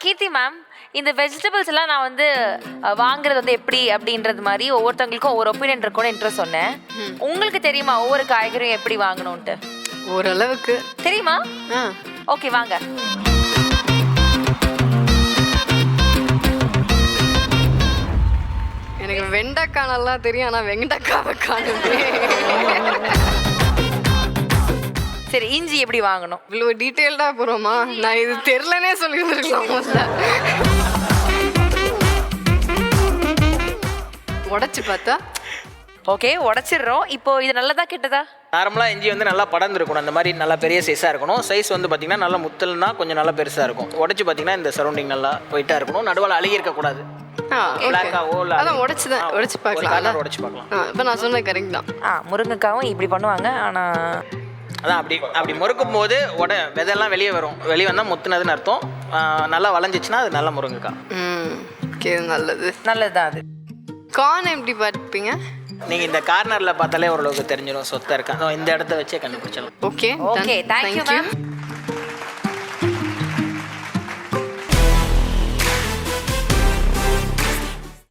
கீர்த்தி ma'am, இந்த vegetables எல்லாம் நான் வந்து வாங்குறது வந்து எப்படி அப்படின்றது மாதிரி ஒவ்வொருத்தவங்களுக்கும் ஒவ்வொரு ஒப்பீனியன் இருக்கும்னு இன்ட்ரெஸ்ட் சொன்னேன். உங்களுக்கு தெரியுமா ஒவ்வொரு காய்கறியும் எப்படி வாங்கணும்ட்டு? ஓரளவுக்கு தெரியுமா? ஓகே வாங்க. எனக்கு வெண்டைக்காய் நல்லா தெரியும், ஆனா வெண்டைக்காவை காணுமே. சரி, இஞ்சி எப்படி வாங்கணும்? இவ்வளோ டீட்டெயில்டா போறோமா? நான் இது தெரியலனே சொல்லியிருந்துருக்கலாம் முதல்ல. உடைச்சு பார்த்தா ஓகே, உடைச்சிடுறோம். இப்போ இது நல்லதா கெட்டதா? நார்மலாக இஞ்சி வந்து நல்லா படர்ந்துருக்கணும். அந்த மாதிரி நல்லா பெரிய சைஸாக இருக்கணும். சைஸ் வந்து பார்த்திங்கன்னா நல்லா முத்தல்னா கொஞ்சம் நல்லா பெருசாக இருக்கும். உடச்சி பார்த்திங்கன்னா இந்த சரௌண்டிங் நல்லா ஒயிட்டாக இருக்கணும். நடுவில் அழுகி இருக்கக்கூடாது. அதான் உடைச்சு பார்க்கலாம். உடச்சி பார்க்கலாம். இப்போ நான் சொன்னது கரெக்ட் தான். முருங்கைக்காவும் இப்படி பண்ணுவாங்க. ஆனால் அதான் அப்படி முறுக்கும் போது விதையெல்லாம் வெளியே வரும். வெளியே வந்தால் முத்துனதுன்னு அர்த்தம். நல்லா வளைஞ்சிச்சுன்னா அது நல்ல முருங்கைக்காய். ஓகே, நல்லது நல்லதுதான். அது கார்ன் எப்படி பார்ப்பீங்க? நீங்கள் இந்த கார்னரில் பார்த்தாலே ஓரளவுக்கு தெரிஞ்சிடும் சொத்தை இருக்கா. இந்த இடத்த வச்சே கண்டுபிடிச்சலாம். Okay, okay, thank you ma'am.